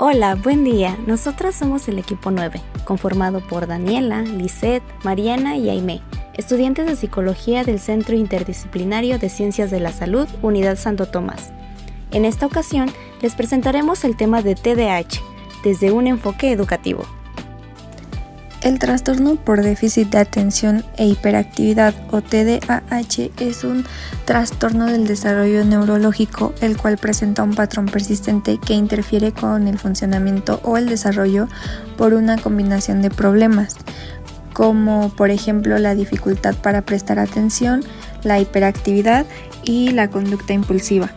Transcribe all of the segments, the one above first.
Hola, buen día. Nosotras somos el equipo 9, conformado por Daniela, Lisette, Mariana y Aimé, estudiantes de Psicología del Centro Interdisciplinario de Ciencias de la Salud, Unidad Santo Tomás. En esta ocasión, les presentaremos el tema de TDAH, desde un enfoque educativo. El trastorno por déficit de atención e hiperactividad o TDAH es un trastorno del desarrollo neurológico el cual presenta un patrón persistente que interfiere con el funcionamiento o el desarrollo por una combinación de problemas, como por ejemplo la dificultad para prestar atención, la hiperactividad y la conducta impulsiva.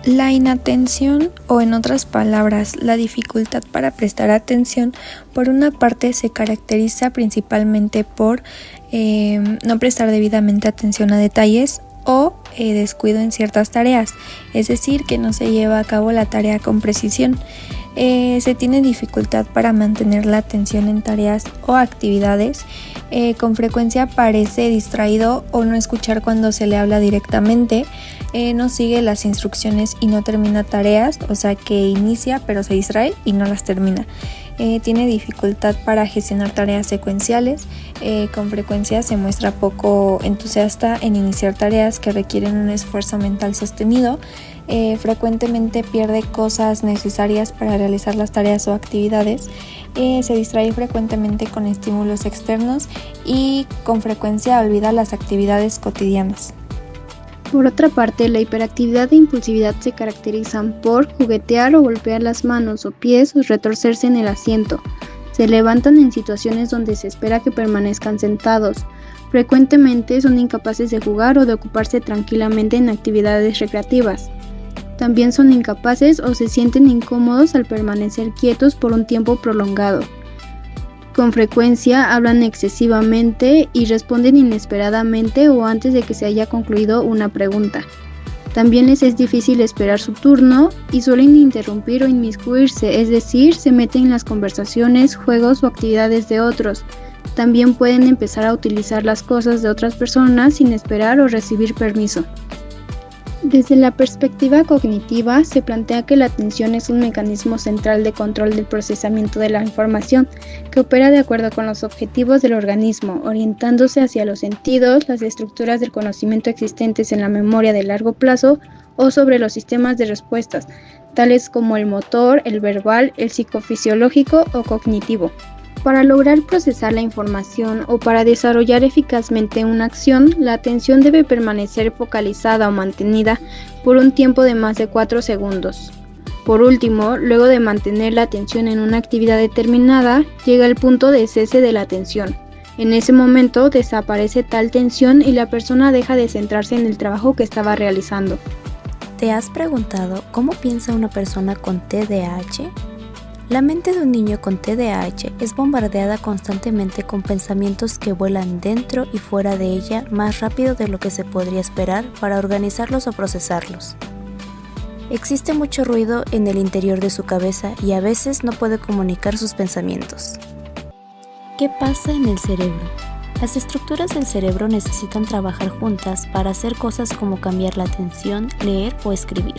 La inatención, o en otras palabras, la dificultad para prestar atención, por una parte se caracteriza principalmente por no prestar debidamente atención a detalles o descuido en ciertas tareas, es decir, que no se lleva a cabo la tarea con precisión. Se tiene dificultad para mantener la atención en tareas o actividades. Con frecuencia parece distraído o no escuchar cuando se le habla directamente. No sigue las instrucciones y no termina tareas, o sea que inicia pero se distrae y no las termina. Tiene dificultad para gestionar tareas secuenciales. Con frecuencia se muestra poco entusiasta en iniciar tareas que requieren un esfuerzo mental sostenido. Frecuentemente pierde cosas necesarias para realizar las tareas o actividades. Se distrae frecuentemente con estímulos externos y con frecuencia olvida las actividades cotidianas. Por otra parte, la hiperactividad e impulsividad se caracterizan por juguetear o golpear las manos o pies o retorcerse en el asiento. Se levantan en situaciones donde se espera que permanezcan sentados. Frecuentemente son incapaces de jugar o de ocuparse tranquilamente en actividades recreativas. También son incapaces o se sienten incómodos al permanecer quietos por un tiempo prolongado. Con frecuencia hablan excesivamente y responden inesperadamente o antes de que se haya concluido una pregunta. También les es difícil esperar su turno y suelen interrumpir o inmiscuirse, es decir, se meten en las conversaciones, juegos o actividades de otros. También pueden empezar a utilizar las cosas de otras personas sin esperar o recibir permiso. Desde la perspectiva cognitiva, se plantea que la atención es un mecanismo central de control del procesamiento de la información, que opera de acuerdo con los objetivos del organismo, orientándose hacia los sentidos, las estructuras del conocimiento existentes en la memoria de largo plazo o sobre los sistemas de respuestas, tales como el motor, el verbal, el psicofisiológico o cognitivo. Para lograr procesar la información o para desarrollar eficazmente una acción, la atención debe permanecer focalizada o mantenida por un tiempo de más de 4 segundos. Por último, luego de mantener la atención en una actividad determinada, llega el punto de cese de la atención. En ese momento desaparece tal tensión y la persona deja de centrarse en el trabajo que estaba realizando. ¿Te has preguntado cómo piensa una persona con TDAH? La mente de un niño con TDAH es bombardeada constantemente con pensamientos que vuelan dentro y fuera de ella más rápido de lo que se podría esperar para organizarlos o procesarlos. Existe mucho ruido en el interior de su cabeza y a veces no puede comunicar sus pensamientos. ¿Qué pasa en el cerebro? Las estructuras del cerebro necesitan trabajar juntas para hacer cosas como cambiar la atención, leer o escribir.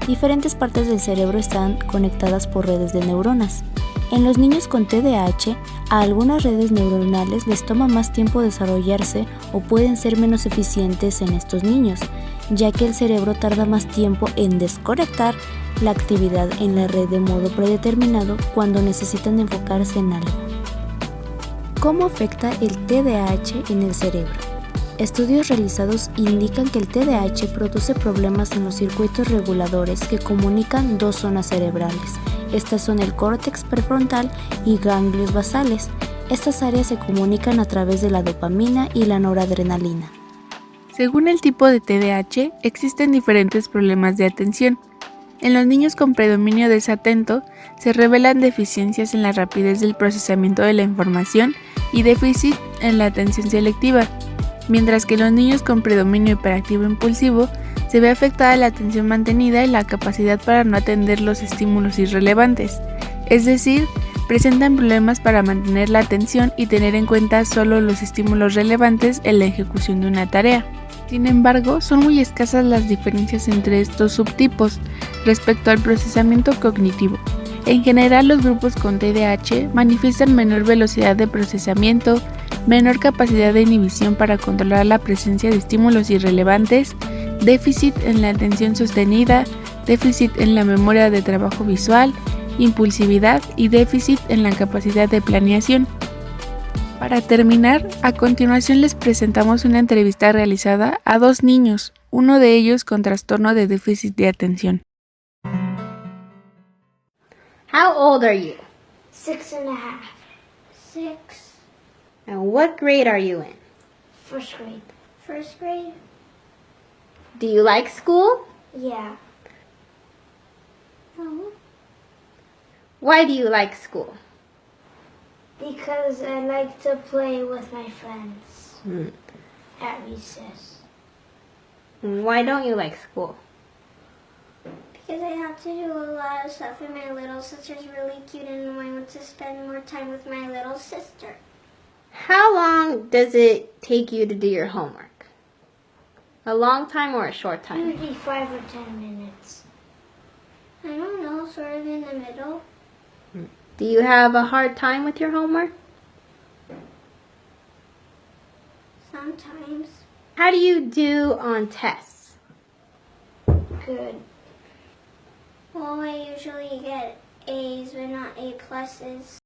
Diferentes partes del cerebro están conectadas por redes de neuronas. En los niños con TDAH, a algunas redes neuronales les toma más tiempo desarrollarse o pueden ser menos eficientes en estos niños, ya que el cerebro tarda más tiempo en desconectar la actividad en la red de modo predeterminado cuando necesitan enfocarse en algo. ¿Cómo afecta el TDAH en el cerebro? Estudios realizados indican que el TDAH produce problemas en los circuitos reguladores que comunican dos zonas cerebrales. Estas son el córtex prefrontal y ganglios basales. Estas áreas se comunican a través de la dopamina y la noradrenalina. Según el tipo de TDAH, existen diferentes problemas de atención. En los niños con predominio desatento, se revelan deficiencias en la rapidez del procesamiento de la información y déficit en la atención selectiva. Mientras que en los niños con predominio hiperactivo impulsivo se ve afectada la atención mantenida y la capacidad para no atender los estímulos irrelevantes, es decir, presentan problemas para mantener la atención y tener en cuenta solo los estímulos relevantes en la ejecución de una tarea. Sin embargo, son muy escasas las diferencias entre estos subtipos respecto al procesamiento cognitivo. En general, los grupos con TDAH manifiestan menor velocidad de procesamiento, menor capacidad de inhibición para controlar la presencia de estímulos irrelevantes, déficit en la atención sostenida, déficit en la memoria de trabajo visual, impulsividad y déficit en la capacidad de planeación. Para terminar, a continuación les presentamos una entrevista realizada a 2 niños, uno de ellos con trastorno de déficit de atención. How old are you? 6.5. 6. And what grade are you in? First grade. First grade? Do you like school? Yeah. Why do you like school? Because I like to play with my friends at recess. Why don't you like school? Because I have to do a lot of stuff and my little sister's really cute and I want to spend more time with my little sister. How long does it take you to do your homework? A long time or a short time? Usually 5 or 10 minutes. I don't know, sort of in the middle. Do you have a hard time with your homework? Sometimes. How do you do on tests? Good. Well, I usually get A's, but not A pluses.